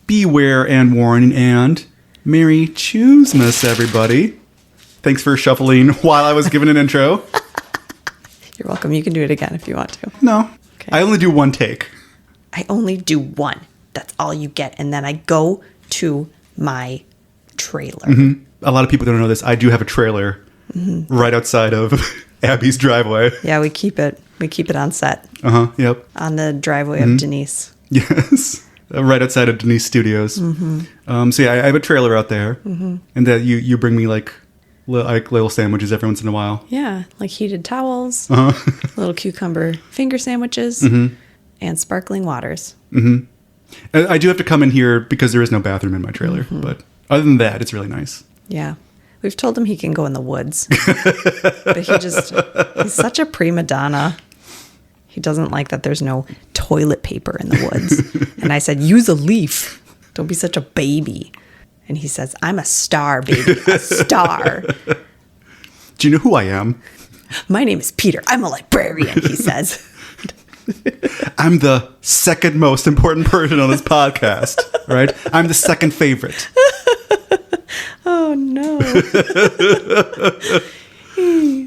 beware and warning, and Merry Choosemas, everybody. Thanks for shuffling while I was giving an intro. You're welcome. You can do it again if you want to. No. Okay. I only do one take. I only do one. That's all you get. And then I go to my trailer. Mm-hmm. A lot of people don't know this. I do have a trailer right outside of Abby's driveway. Yeah, we keep it. We keep it on set. Yep. On the driveway of Denise. Yes. Right outside of Denise Studios. So yeah, I have a trailer out there. And that you bring me like little sandwiches every once in a while. Yeah, like heated towels, little cucumber finger sandwiches, and sparkling waters. I do have to come in here because there is no bathroom in my trailer. But other than that, it's really nice. Yeah. We've told him he can go in the woods. But he's such a prima donna. He doesn't like that there's no toilet paper in the woods. And I said, use a leaf. Don't be such a baby. And he says, I'm a star, baby, a star. Do you know who I am? My name is Peter. I'm a librarian, he says. I'm the second most important person on this podcast, right? I'm the second favorite. Oh, no.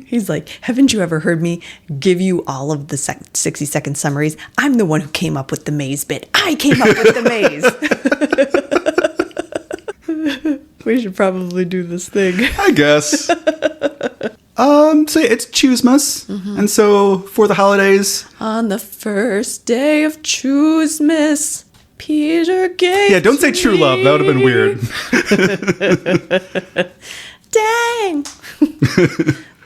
He's like, haven't you ever heard me give you all of the 60-second summaries? I'm the one who came up with the maze bit. I came up with the maze. We should probably do this thing. I guess. So it's Choosemas. And so for the holidays. On the first day of Choosemas, Peter gave Yeah, don't say true love. That would have been weird. Dang.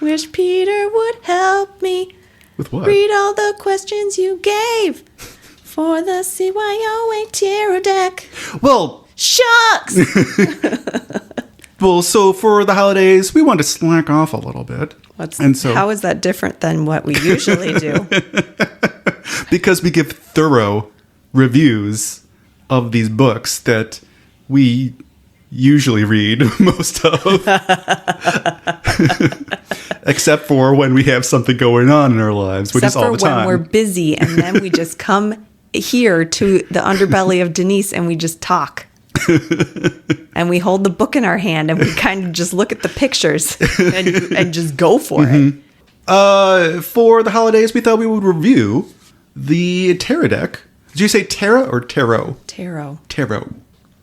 Wish Peter would help me. With what? Read all the questions you gave for the CYOA Tarot deck. Well, Shucks. well, so for the holidays, we want to slack off a little bit. How is that different than what we usually do? Because we give thorough reviews of these books that we usually read most of. Except for when we have something going on in our lives, which is all the time. Except for when we're busy, and then we just come here to the underbelly of Denise and we just talk. And we hold the book in our hand and we kind of just look at the pictures and just go for it. For the holidays, we thought we would review the tarot deck. Did you say tarot or tarot? Tarot. Tarot.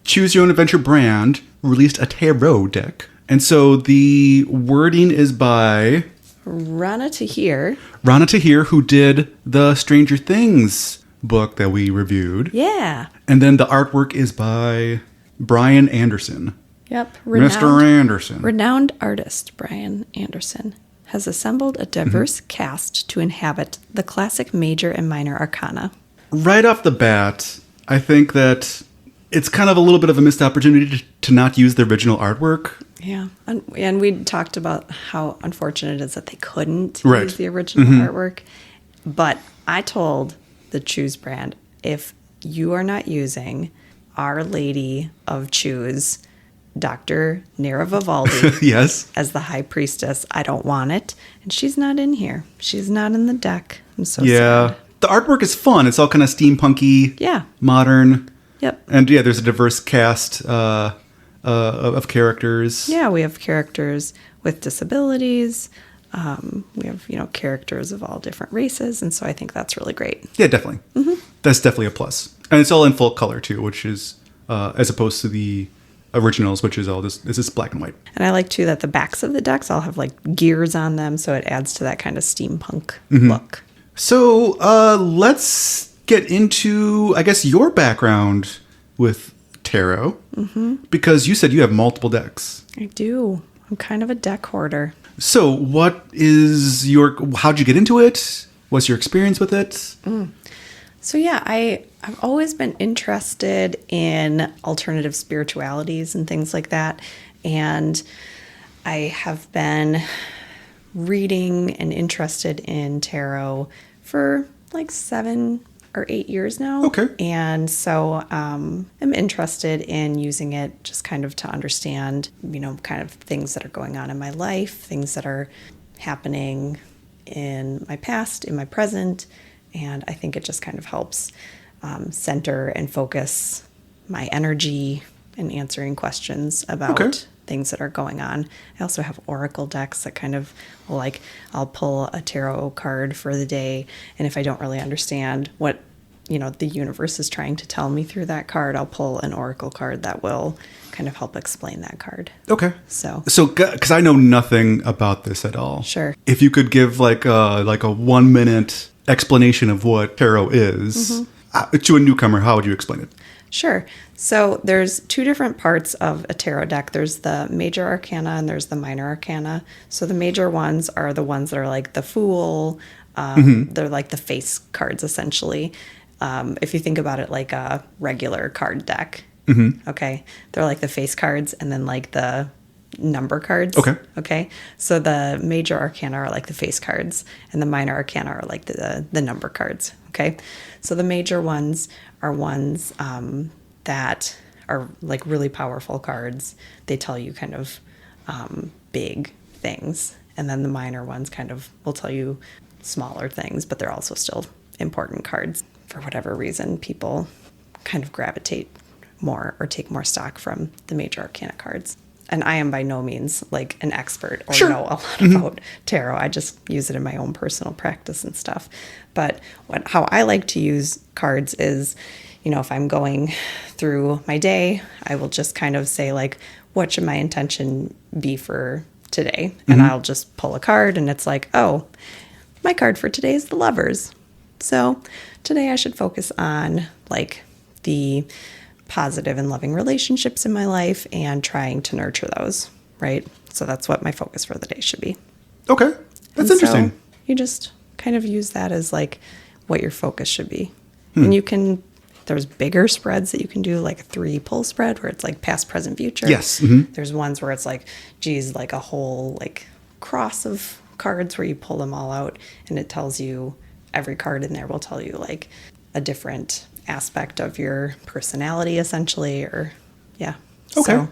Choose Your Own Adventure brand released a tarot deck. And so the wording is by Rana Tahir. Rana Tahir, who did the Stranger Things book that we reviewed. Yeah. And then the artwork is by Brian Anderson. Yep. Mr. Anderson. Renowned artist Brian Anderson has assembled a diverse cast to inhabit the classic major and minor arcana. Right off the bat, I think that it's kind of a little bit of a missed opportunity to not use the original artwork. Yeah. And we talked about how unfortunate it is that they couldn't Right. use the original artwork. But I told the Choose brand, if you are not using Our Lady of Choose, Dr. Nera Vivaldi, Yes. as the High Priestess, I don't want it. And she's not in here. She's not in the deck. I'm so sad. The artwork is fun. It's all kind of steampunky. Yeah. Modern. Yep. And yeah, there's a diverse cast of characters. Yeah, we have characters with disabilities. We have, characters of all different races. And so I think that's really great. Yeah, definitely. That's definitely a plus. And it's all in full color, too, which is, as opposed to the originals, which is all this is black and white. And I like, too, that the backs of the decks all have, like, gears on them. So it adds to that kind of steampunk look. So let's get into, I guess, your background with tarot. Because you said you have multiple decks. I do. I'm kind of a deck hoarder. So how'd you get into it? What's your experience with it? So yeah, I've always been interested in alternative spiritualities and things like that. And I have been reading and interested in tarot for like 7 or 8 years now. Okay. And so I'm interested in using it just kind of to understand, kind of things that are going on in my life, things that are happening in my past, in my present. And I think it just kind of helps center and focus my energy and answering questions about Okay. things that are going on. I also have oracle decks that kind of like, I'll pull a tarot card for the day, and if I don't really understand what the universe is trying to tell me through that card, I'll pull an oracle card that will kind of help explain that card. Okay. So because I know nothing about this at all. Sure. If you could give like a 1 minute explanation of what tarot is to a newcomer, how would you explain it? Sure. So there's two different parts of a tarot deck. There's the major arcana and there's the minor arcana. So the major ones are the ones that are like the Fool. They're like the face cards, essentially. If you think about it like a regular card deck. Okay. They're like the face cards and then like the number cards. Okay. Okay. So the major arcana are like the face cards and the minor arcana are like the number cards. Okay. So the major ones are ones that are like really powerful cards. They tell you kind of big things. And then the minor ones kind of will tell you smaller things, but they're also still important cards. For whatever reason, people kind of gravitate more or take more stock from the major arcana cards. And I am by no means like an expert or know a lot about tarot. I just use it in my own personal practice and stuff. But how I like to use cards is, if I'm going through my day, I will just kind of say like, what should my intention be for today? And I'll just pull a card and it's like, oh, my card for today is the Lovers. So today I should focus on like the positive and loving relationships in my life and trying to nurture those, right? So that's what my focus for the day should be. Okay. That's interesting. So you just kind of use that as like what your focus should be. And there's bigger spreads that you can do, like a 3-pull spread where it's like past, present, future. Yes. There's ones where it's like, like a whole like cross of cards where you pull them all out and it tells you, every card in there will tell you like a different aspect of your personality, essentially, or Okay.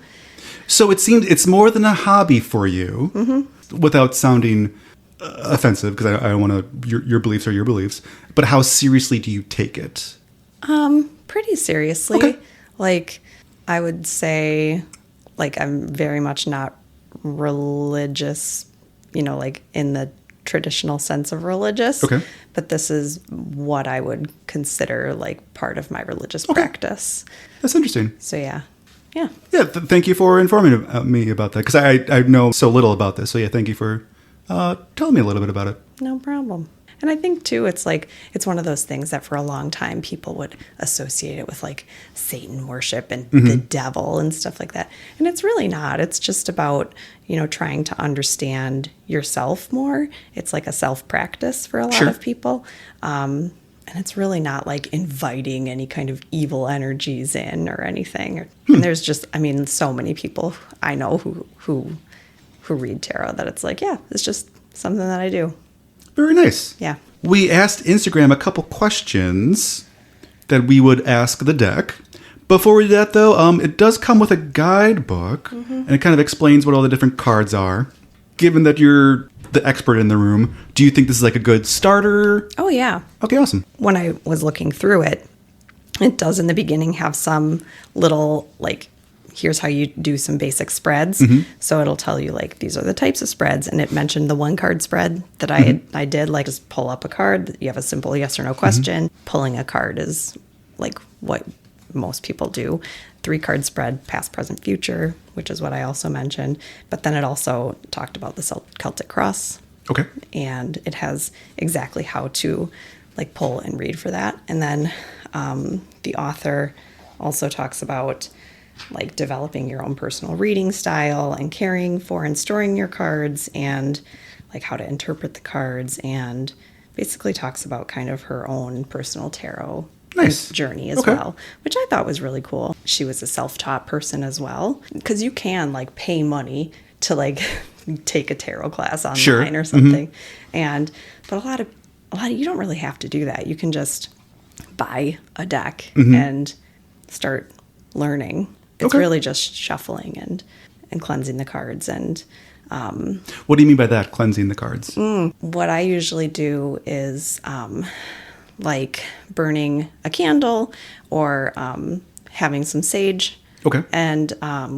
So it seems it's more than a hobby for you, without sounding offensive, because I want to. Your beliefs are your beliefs, but how seriously do you take it? Pretty seriously. Okay. Like I would say, like I'm very much not religious, like in the traditional sense of religious. Okay. But this is what I would consider like part of my religious practice. That's interesting. So yeah. Yeah. Thank you for informing me about that, because I know so little about this. So yeah, thank you for telling me a little bit about it. No problem. And I think too, it's like, it's one of those things that for a long time people would associate it with like Satan worship and the devil and stuff like that. And it's really not. It's just about, trying to understand yourself more. It's like a self-practice for a lot of people. And it's really not like inviting any kind of evil energies in or anything. And there's just, so many people I know who read tarot that it's like, yeah, it's just something that I do. Very nice. Yeah. We asked Instagram a couple questions that we would ask the deck. Before we do that, though, it does come with a guidebook, and it kind of explains what all the different cards are. Given that you're the expert in the room, do you think this is like a good starter? Oh, yeah. Okay, awesome. When I was looking through it, it does in the beginning have some little, like, here's how you do some basic spreads. So it'll tell you, like, these are the types of spreads. And it mentioned the 1-card spread that I did, like, just pull up a card. You have a simple yes or no question. Pulling a card is, like, what most people do. 3-card spread, past, present, future, which is what I also mentioned. But then it also talked about the Celtic cross. Okay. And it has exactly how to, like, pull and read for that. And then the author also talks about, like, developing your own personal reading style and caring for and storing your cards and, like, how to interpret the cards, and basically talks about kind of her own personal tarot journey as well, which I thought was really cool. She was a self-taught person as well, because you can, like, pay money to, like, take a tarot class online or something. But a lot of you don't really have to do that. You can just buy a deck and start learning. It's really just shuffling and cleansing the cards. And what do you mean by that, cleansing the cards? What I usually do is like burning a candle or having some sage. Okay. And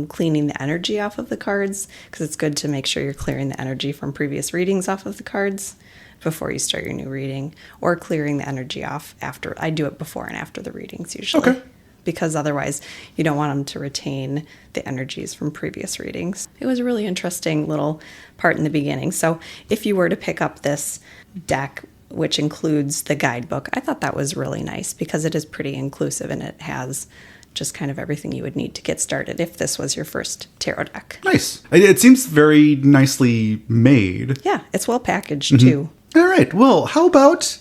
cleaning the energy off of the cards, because it's good to make sure you're clearing the energy from previous readings off of the cards before you start your new reading, or clearing the energy off after. I do it before and after the readings usually. Okay. Because otherwise you don't want them to retain the energies from previous readings. It was a really interesting little part in the beginning. So if you were to pick up this deck, which includes the guidebook, I thought that was really nice because it is pretty inclusive and it has just kind of everything you would need to get started if this was your first tarot deck. Nice. It seems very nicely made. Yeah, it's well packaged too. All right. Well, how about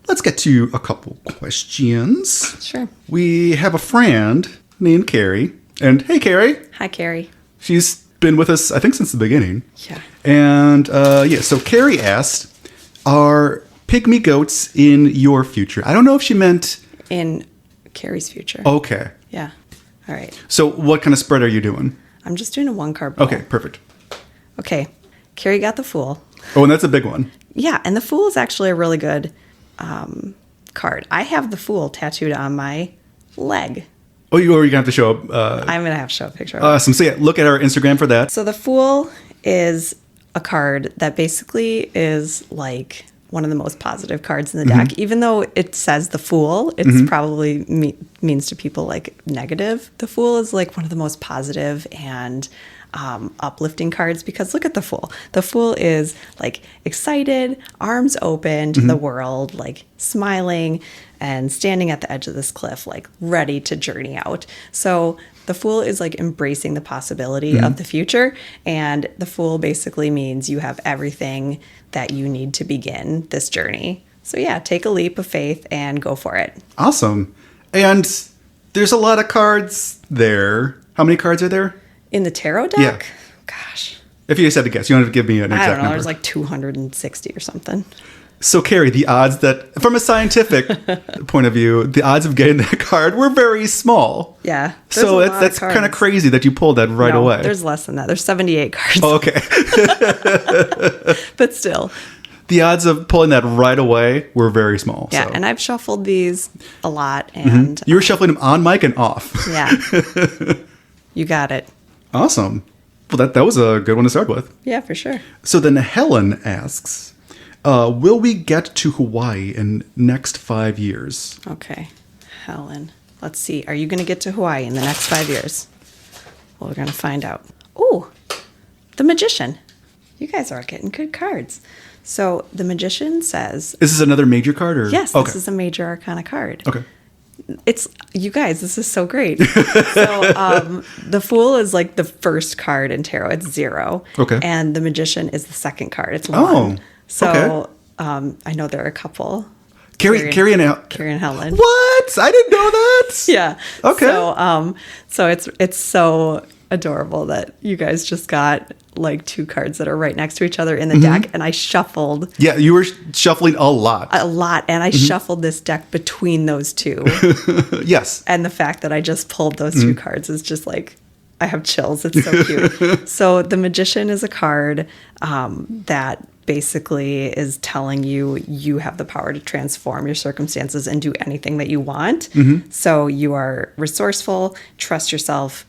let's get to a couple questions. Sure. We have a friend named Carrie. And hey, Carrie. Hi, Carrie. She's been with us, I think, since the beginning. Yeah. And so Carrie asked, are pygmy goats in your future? I don't know if she meant... In Carrie's future. Okay. Yeah. All right. So what kind of spread are you doing? I'm just doing a one card pull. Okay, perfect. Okay. Carrie got the Fool. Oh, and that's a big one. Yeah, and the Fool is actually a really good card. I have the Fool tattooed on my leg. Oh, you're going to have to show up. I'm going to have to show a picture of it. Awesome. So yeah, look at our Instagram for that. So the Fool is a card that basically is like one of the most positive cards in the deck. Even though it says the Fool, it's probably means to people like negative. The Fool is like one of the most positive and uplifting cards because look at the Fool. The Fool is like excited, arms open to the world, like smiling and standing at the edge of this cliff, like ready to journey out. So the Fool is like embracing the possibility of the future. And the Fool basically means you have everything that you need to begin this journey. So yeah, take a leap of faith and go for it. Awesome. And there's a lot of cards there. How many cards are there? In the tarot deck? Yeah. Gosh. If you just had to guess, you don't have to give me an exact I don't know. number. There's like 260 or something. So, Carrie, the odds that, from a scientific point of view, the odds of getting that card were very small. Yeah. So that's kind of crazy that you pulled that right No, away. There's less than that. There's 78 cards. Oh, okay. But still. The odds of pulling that right away were very small. Yeah, so. and I've shuffled these a lot. And You were shuffling them on mic and off. yeah. You got it. Awesome. Well, that was a good one to start with. Yeah, for sure. So then Helen asks, will we get to Hawaii in next 5 years? Okay. Helen. Let's see. Are you going to get to Hawaii in the next 5 years? Well, we're going to find out. Oh, the Magician. You guys are getting good cards. So the Magician says... Is this another major card? Or? Yes, Okay. this is a major arcana card. Okay. It's, you guys, this is so great. So the Fool is like the first card in tarot. It's 0. Okay. And the Magician is the second card. It's 1. Oh, So okay. I know there are a couple. Carrie and Helen. What? I didn't know that. Yeah. Okay. So it's so adorable that you guys just got like 2 cards that are right next to each other in the deck, and I shuffled Yeah, you were shuffling a lot. and I shuffled this deck between those 2. Yes. And the fact that I just pulled those 2 cards is just like, I have chills. It's so cute. So the Magician is a card that basically is telling you you have the power to transform your circumstances and do anything that you want. So you are resourceful, trust yourself,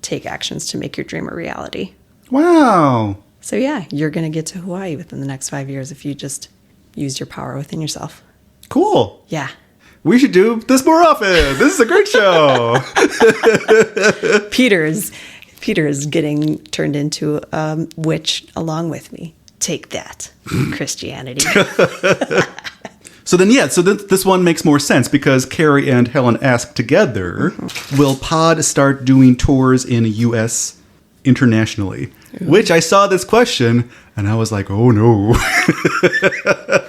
take actions to make your dream a reality. Wow. So yeah, you're going to get to Hawaii within the next 5 years if you just use your power within yourself. Cool. Yeah. We should do this more often. This is a great show. Peter is getting turned into a witch along with me. Take that, Christianity. So this one makes more sense because Carrie and Helen asked together, will Pod start doing tours in the U.S. internationally? Which I saw this question and I was like, oh no.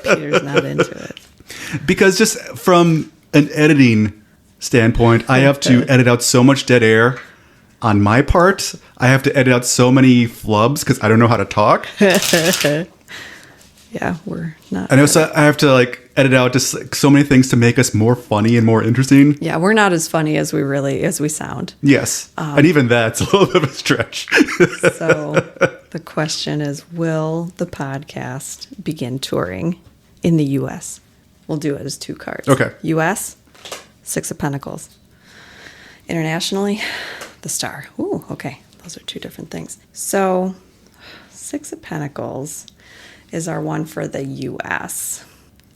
Peter's not into it. Because just from an editing standpoint, I have to edit out so much dead air on my part. I have to edit out so many flubs because I don't know how to talk. Yeah, we're not. I know, so I have to like edit out just like so many things to make us more funny and more interesting. Yeah, we're not as funny as we sound. Yes, and even that's a little bit of a stretch. So the question is, will the podcast begin touring in the U.S.? We'll do it as 2 cards. Okay. U.S., 6 of Pentacles. Internationally, the Star. Ooh, okay. Those are two different things. So, Six of Pentacles is our one for the U.S.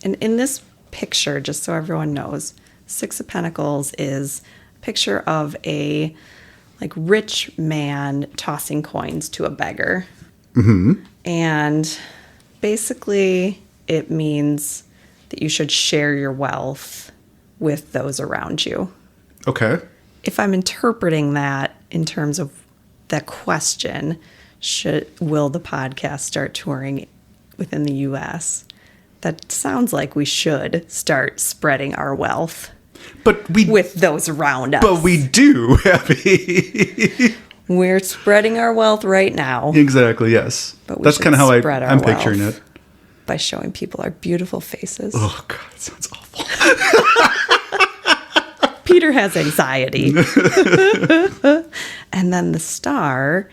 And in this picture, just so everyone knows, Six of Pentacles is a picture of a rich man tossing coins to a beggar. Mm-hmm. And basically it means that you should share your wealth with those around you. Okay. If I'm interpreting that in terms of that question, will the podcast start touring within the U.S.? That sounds like we should start spreading our wealth. But with those around us. But we do, Abby. We're spreading our wealth right now. Exactly, yes. But that's kind of how I'm picturing it. By showing people our beautiful faces. Oh, God, it sounds awful. Peter has anxiety. And then the Star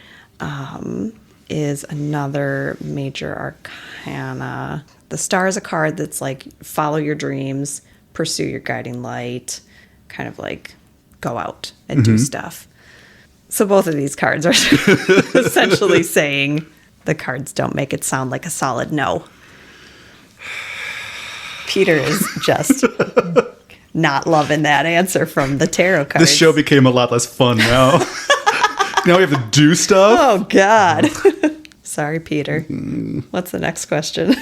is another major arcana. The Star is a card that's like, follow your dreams, pursue your guiding light, kind of like go out and do stuff. So both of these cards are essentially saying the cards don't make it sound like a solid no. Peter is just not loving that answer from the tarot cards. This show became a lot less fun now. Now we have to do stuff? Oh, God. Sorry, Peter. What's the next question?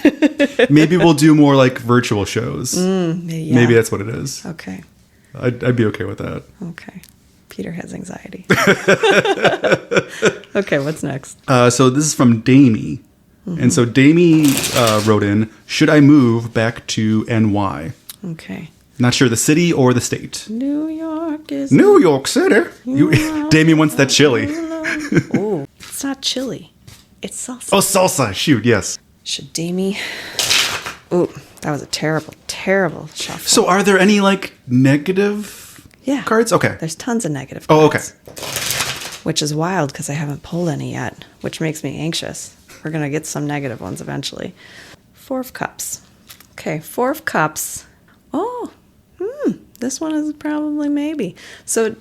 Maybe we'll do more like virtual shows. Yeah. Maybe that's what it is. Okay. I'd be okay with that. Okay. Peter has anxiety. Okay, what's next? So this is from Damie. And so Damie wrote in, should I move back to NY? Okay. Not sure the city or the state. New York is... New York City. Damie wants that chili. Oh, it's not chili. It's salsa. Oh, salsa. Shoot, yes. Should Damie... Ooh, that was a terrible, terrible shuffle. So are there any like negative cards? Okay. There's tons of negative cards. Oh, okay. Which is wild because I haven't pulled any yet, which makes me anxious. We're going to get some negative ones eventually. Four of Cups. Okay, Four of Cups. Oh, this one is probably maybe. So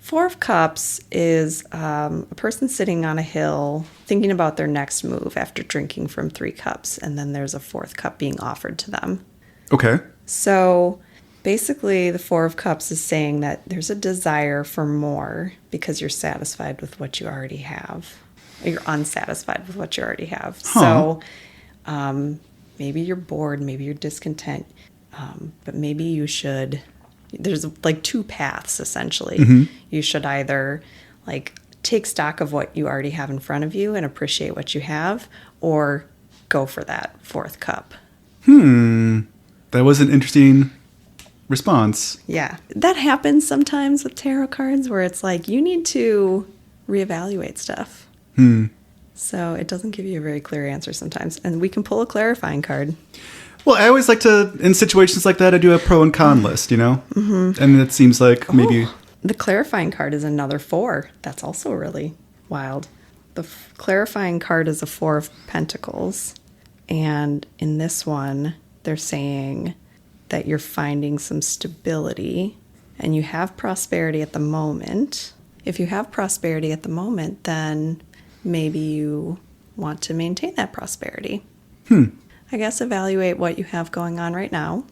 Four of Cups is a person sitting on a hill thinking about their next move after drinking from 3 cups, and then there's a 4th cup being offered to them. Okay. So basically the Four of Cups is saying that there's a desire for more because you're satisfied with what you already have. You're unsatisfied with what you already have. So maybe you're bored, maybe you're discontent, but maybe you should... There's like 2 paths, essentially. Mm-hmm. You should either like take stock of what you already have in front of you and appreciate what you have, or go for that 4th cup. That was an interesting response. Yeah. That happens sometimes with tarot cards where it's like you need to reevaluate stuff. So it doesn't give you a very clear answer sometimes. And we can pull a clarifying card. Well, I always like to, in situations like that, I do a pro and con list, you know? Mm-hmm. And it seems like maybe... The clarifying card is another 4. That's also really wild. The clarifying card is a 4 of Pentacles. And in this one, they're saying that you're finding some stability and you have prosperity at the moment. If you have prosperity at the moment, then maybe you want to maintain that prosperity. I guess evaluate what you have going on right now.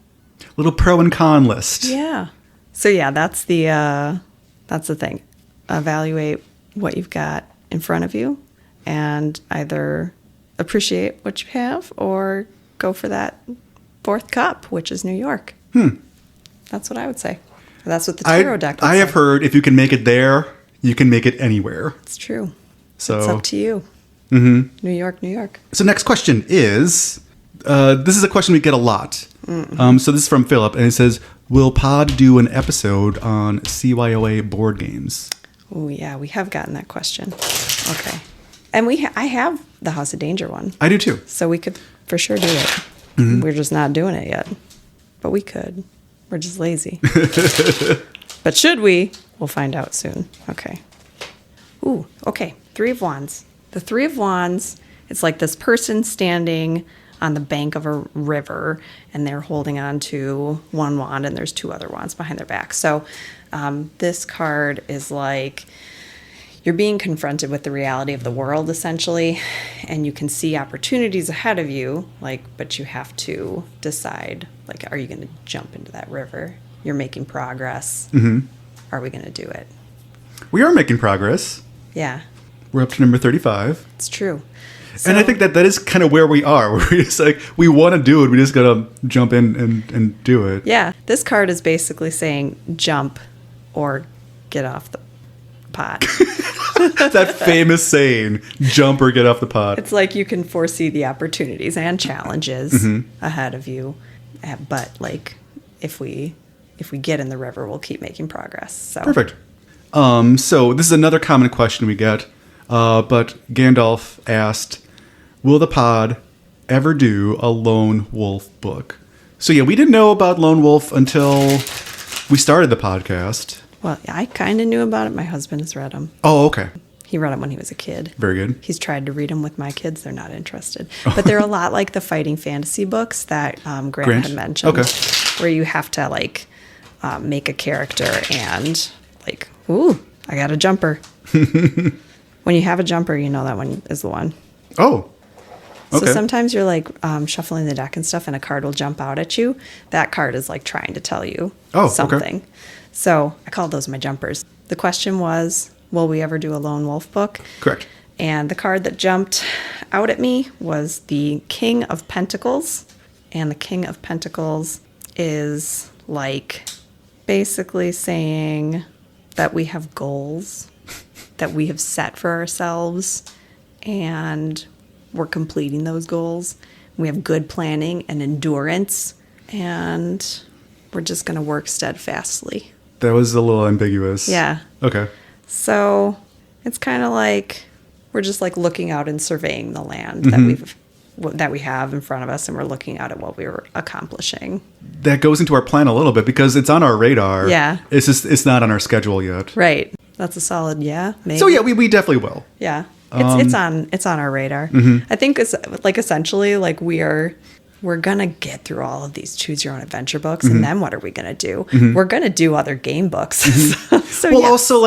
Little pro and con list. Yeah. So yeah, that's the thing. Evaluate what you've got in front of you and either appreciate what you have or go for that 4th cup, which is New York. That's what I would say. That's what the tarot deck would say. I have heard if you can make it there, you can make it anywhere. It's true. So it's up to you. New York, New York. So next question is... this is a question we get a lot. So this is from Philip, and it says, will Pod do an episode on CYOA board games? Oh, yeah, we have gotten that question. Okay. And I have the House of Danger one. I do, too. So we could for sure do it. We're just not doing it yet. But we could. We're just lazy. But should we? We'll find out soon. Okay. Ooh, okay. 3 of Wands. The 3 of Wands, it's like this person standing on the bank of a river, and they're holding on to one wand, and there's 2 other wands behind their back. So This card is like you're being confronted with the reality of the world, essentially, and you can see opportunities ahead of you, but you have to decide, are you going to jump into that river? You're making progress. Mm-hmm. Are we going to do it? We are making progress. Yeah. We're up to number 35. It's true. And I think that is kind of where we are. We're just we want to do it. We just got to jump in and do it. Yeah. This card is basically saying jump or get off the pot. That famous saying, jump or get off the pot. It's like you can foresee the opportunities and challenges ahead of you. But if we get in the river, we'll keep making progress. So. Perfect. So this is another common question we get. But Gandalf asked, will the pod ever do a lone wolf book? So yeah, we didn't know about lone wolf until we started the podcast. Well, I kind of knew about it. My husband has read them. Oh, okay. He read them when he was a kid. Very good. He's tried to read them with my kids. They're not interested. But they're a lot like the fighting fantasy books that Grant had mentioned. Okay. Where you have to make a character and ooh, I got a jumper. When you have a jumper, you know that one is the one. Oh, okay. So sometimes you're shuffling the deck and stuff, and a card will jump out at you. That card is trying to tell you something. Okay. So I call those my jumpers. The question was, will we ever do a lone wolf book? Correct. And the card that jumped out at me was the King of Pentacles. And the King of Pentacles is basically saying that we have goals that we have set for ourselves, and we're completing those goals. We have good planning and endurance, and we're just going to work steadfastly. That was a little ambiguous. Yeah. Okay. So it's kind of we're just looking out and surveying the land that we have in front of us, and we're looking out at what we were accomplishing. That goes into our plan a little bit because it's on our radar. Yeah. It's not on our schedule yet. Right. That's a solid maybe. So yeah, we definitely will. Yeah. It's on our radar. Mm-hmm. I think it's essentially we're gonna get through all of these choose your own adventure books, and then what are we gonna do? We're gonna do other game books. So well, also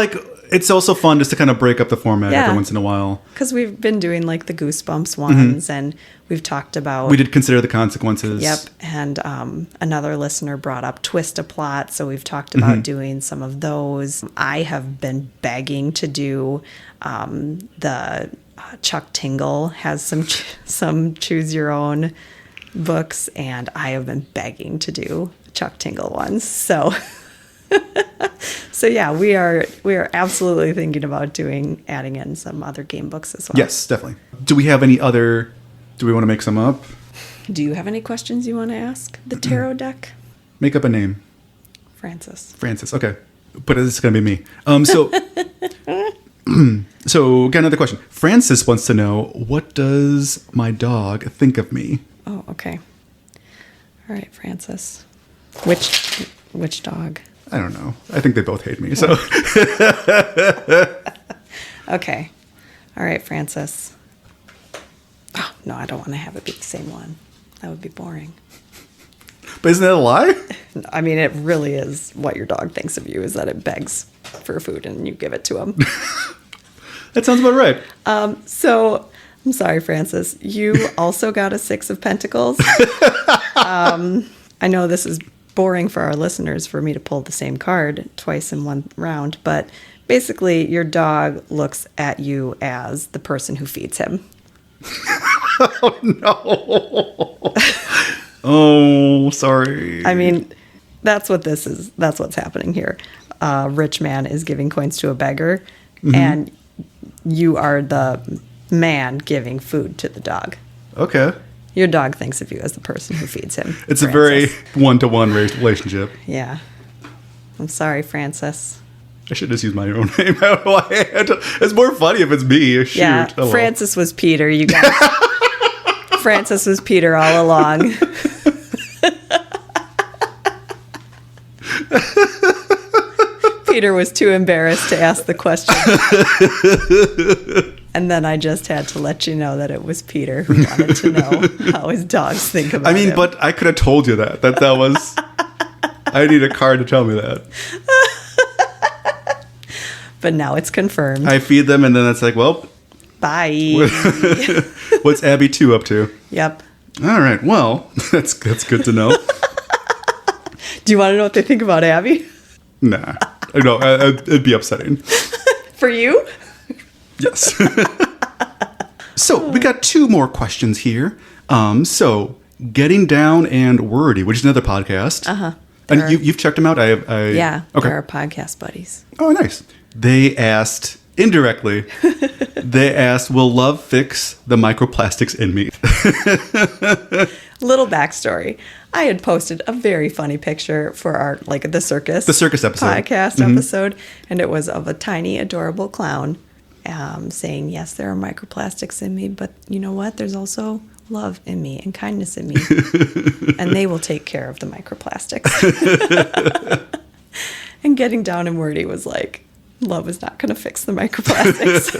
it's also fun just to kind of break up the format every once in a while. Because we've been doing the Goosebumps ones, and we've talked about... We did Consider the Consequences. Yep. And another listener brought up Twist a Plot, so we've talked about doing some of those. I have been begging to do the Chuck Tingle has some choose your own books, and I have been begging to do Chuck Tingle ones. So... So yeah, we are absolutely thinking about adding in some other game books as well. Yes, definitely. Do we have any other? Do we want to make some up? Do you have any questions you want to ask the tarot deck? Make up a name. Francis. Okay, but it's gonna be me. So got another question. Francis wants to know, what does my dog think of me? Oh, okay. All right, Francis. Which dog? I don't know. I think they both hate me, so. Okay. All right, Francis. Oh, no, I don't want to have it be the same one. That would be boring. But isn't that a lie? I mean, it really is what your dog thinks of you, is that it begs for food and you give it to him. That sounds about right. So, I'm sorry, Francis. You also got a 6 of Pentacles. I know this is boring for our listeners for me to pull the same card twice in one round, but basically your dog looks at you as the person who feeds him. Oh no. Oh, sorry. I mean, that's what this is. That's what's happening here. A rich man is giving coins to a beggar, and you are the man giving food to the dog. Okay. Your dog thinks of you as the person who feeds him. It's Francis. A very one-to-one relationship. Yeah. I'm sorry, Francis. I should just use my own name. I don't know why I had to. It's more funny if it's me. Shoot. Yeah, oh, well. Francis was Peter, you guys. Francis was Peter all along. Peter was too embarrassed to ask the question. And then I just had to let you know that it was Peter who wanted to know how his dogs think about him. But I could have told you that was... I need a card to tell me that. But now it's confirmed. I feed them, and then it's like, well, Bye. what's Abby 2 up to? Yep. All right. Well, that's good to know. Do you want to know what they think about Abby? Nah. No, it'd be upsetting. For you? Yes. So we got 2 more questions here. So Getting Down and Wordy, which is another podcast. Uh-huh. And you've checked them out? Yeah. Okay. They're our podcast buddies. Oh, nice. They asked, indirectly, will love fix the microplastics in me? Little backstory. I had posted a very funny picture for our, the circus episode. Podcast episode. And it was of a tiny, adorable clown saying, yes, there are microplastics in me, but you know what? There's also love in me and kindness in me. And they will take care of the microplastics. And Getting Down and Wordy was like, love is not going to fix the microplastics.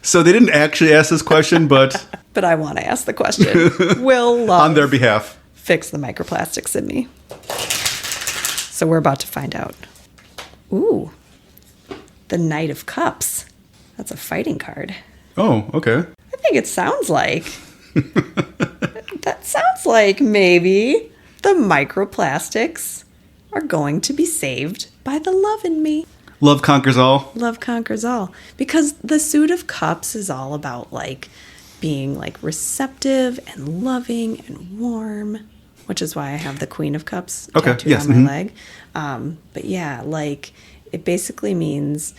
So they didn't actually ask this question, but... But I want to ask the question. Will love on their behalf fix the microplastics in me? So we're about to find out. Ooh. The Knight of Cups. That's a fighting card. Oh, okay. I think it sounds like... that sounds like maybe the microplastics are going to be saved by the love in me. Love conquers all. Love conquers all. Because the Suit of Cups is all about being receptive and loving and warm, which is why I have the Queen of Cups tattooed on my leg. But yeah, it basically means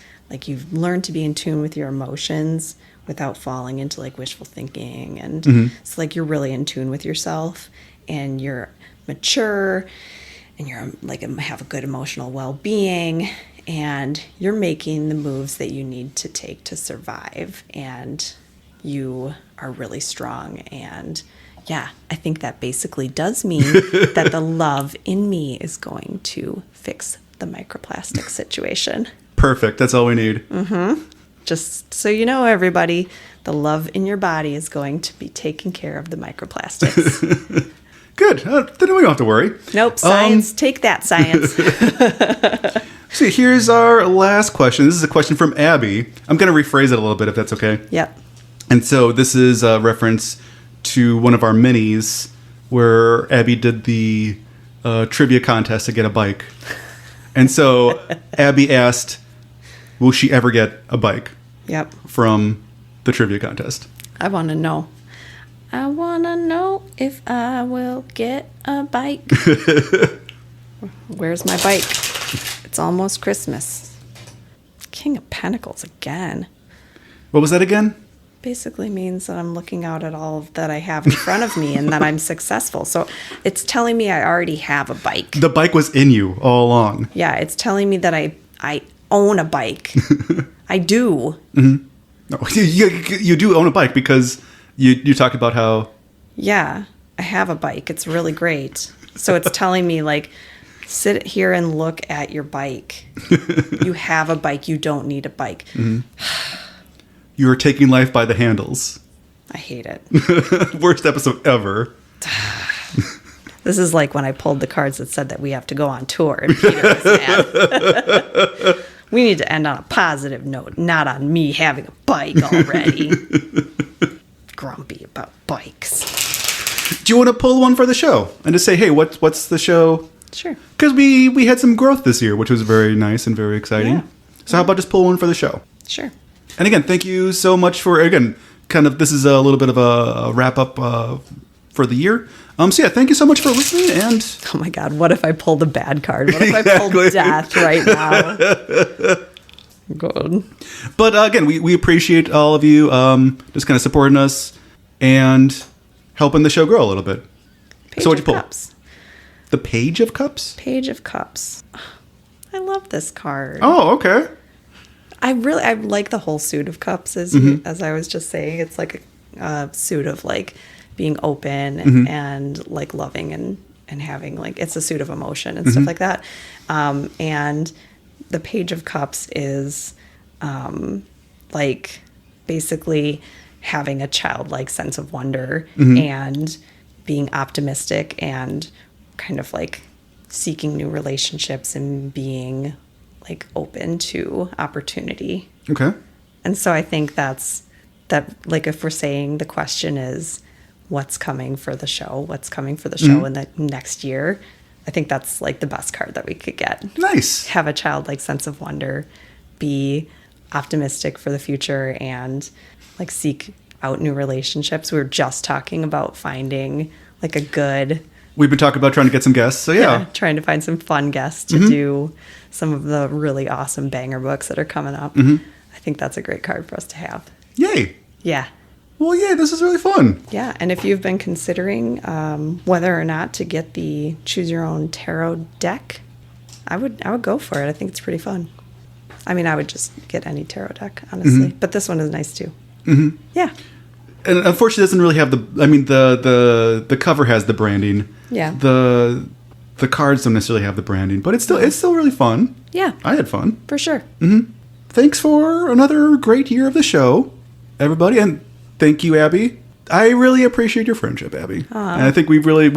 you've learned to be in tune with your emotions without falling into wishful thinking. And it's you're really in tune with yourself and you're mature and you're have a good emotional well-being and you're making the moves that you need to take to survive and you are really strong. And yeah, I think that basically does mean that the love in me is going to fix the microplastic situation. Perfect. That's all we need. Just so you know, everybody, the love in your body is going to be taking care of the microplastics. Good. Then we don't have to worry. Nope. Science. Take that, science. See, here's our last question. This is a question from Abby. I'm going to rephrase it a little bit if that's okay. Yep. And so this is a reference to one of our minis where Abby did the trivia contest to get a bike. And so Abby asked, will she ever get a bike? Yep. From the trivia contest. I want to know. I want to know if I will get a bike. Where's my bike? It's almost Christmas. King of Pentacles again. What was that again? Basically means that I'm looking out at all that I have in front of me and that I'm successful. So it's telling me I already have a bike. The bike was in you all along. Yeah, it's telling me that I own a bike. I do. Mm-hmm. No, you do own a bike because you talked about how... Yeah, I have a bike. It's really great. So it's telling me sit here and look at your bike. You have a bike. You don't need a bike. Mm-hmm. You are taking life by the handles. I hate it. Worst episode ever. This is like when I pulled the cards that said that we have to go on tour and Peter was mad. We need to end on a positive note, not on me having a bike already. Grumpy about bikes. Do you want to pull one for the show and just say, hey, what's the show? Sure. Because we had some growth this year, which was very nice and very exciting. Yeah. So how about just pull one for the show? Sure. And again, thank you so much for, this is a little bit of a wrap-up for the year. So yeah, thank you so much for listening, and... Oh my God, what if I pulled a bad card? What if I pulled death right now? Good. But again, we appreciate all of you just kind of supporting us and helping the show grow a little bit. Page so what'd you pull? Cups. The Page of Cups? Page of Cups. I love this card. Oh, okay. I like the whole Suit of Cups, as I was just saying. It's like a suit of being open and loving and having it's a suit of emotion and stuff like that. And the Page of Cups is basically having a childlike sense of wonder and being optimistic and kind of seeking new relationships and being like open to opportunity. Okay. And so I think that, like, if we're saying the question is, what's coming for the show? What's coming for the show in the next year? I think that's like the best card that we could get. Nice. Have a childlike sense of wonder, be optimistic for the future, and like seek out new relationships. We were just talking about finding like a good... We've been talking about trying to get some guests, so yeah. Trying to find some fun guests to do some of the really awesome banger books that are coming up. I think that's a great card for us to have. Yay. Yeah. Well, yay, this is really fun. Yeah, and if you've been considering whether or not to get the Choose Your Own Tarot deck, I would go for it. I think it's pretty fun. I mean, I would just get any tarot deck, honestly. But this one is nice, too. Yeah. And unfortunately, it doesn't really have the cover has the branding. Yeah. The cards don't necessarily have the branding, but it's still really fun. Yeah. I had fun. For sure. Thanks for another great year of the show, everybody, and thank you, Abby. I really appreciate your friendship, Abby. And I think we've really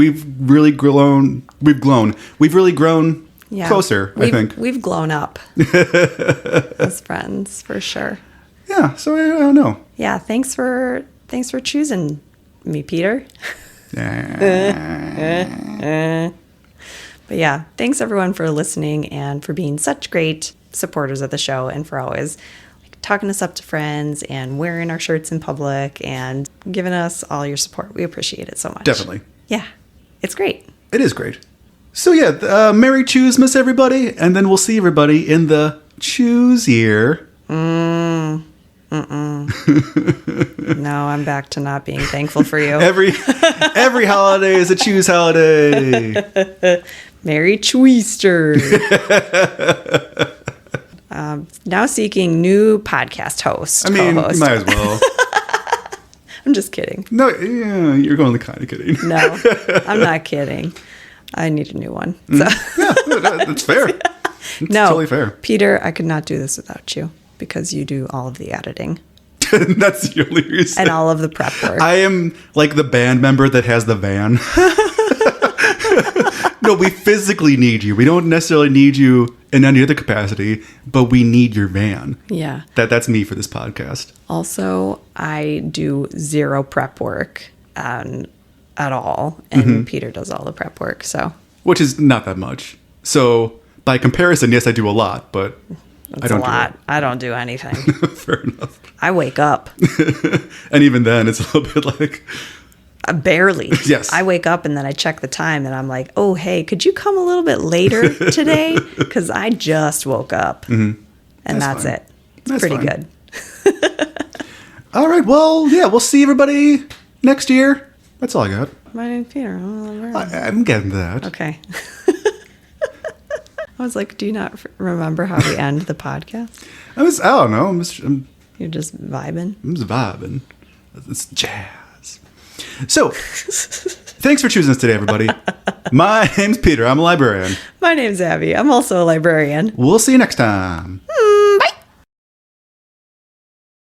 grown. We've really grown closer. I think we've grown up as friends for sure. Yeah. So I don't know. Yeah. Thanks for choosing me, Peter. But yeah, thanks everyone for listening and for being such great supporters of the show, and for always talking us up to friends and wearing our shirts in public and giving us all your support. We appreciate it so much. Definitely. Yeah, it's great. It is great. So yeah, Merry Choosemas, everybody, and then we'll see everybody in the Choose year. No, I'm back to not being thankful for you. Every holiday is a Choose holiday. Merry Chooster. Now seeking new podcast host. I mean, co-host. you might as well. I'm just kidding. No, yeah, you're going kind of kidding. No, I'm not kidding. I need a new one. So. Yeah, that's fair. It's No, totally fair. Peter, I could not do this without you because you do all of the editing That's the only reason. and all of the prep work. I am like the band member that has the van. No, we physically need you. We don't necessarily need you in any other capacity, but we need your van. Yeah. That's me for this podcast. Also, I do zero prep work at all, and Peter does all the prep work. So Which is not that much. So by comparison, yes, I do a lot, but it's I don't a lot. do I don't do anything. it. Fair enough. I wake up. And even then, it's a little bit like... Barely. Yes. I wake up and then I check the time and I'm like, oh, hey, could you come a little bit later today? Because I just woke up. And that's fine. it. It's That's pretty fine. good. All right, well, yeah, we'll see everybody next year. That's all I got. My name's Peter. I'm getting that. Okay. I was like, do you not remember how we end the podcast? I don't know. I'm You're just vibing. just vibing. It's jazz. So, thanks for choosing us today, everybody. My name's Peter. I'm a librarian. My name's Abby. I'm also a librarian. We'll see you next time.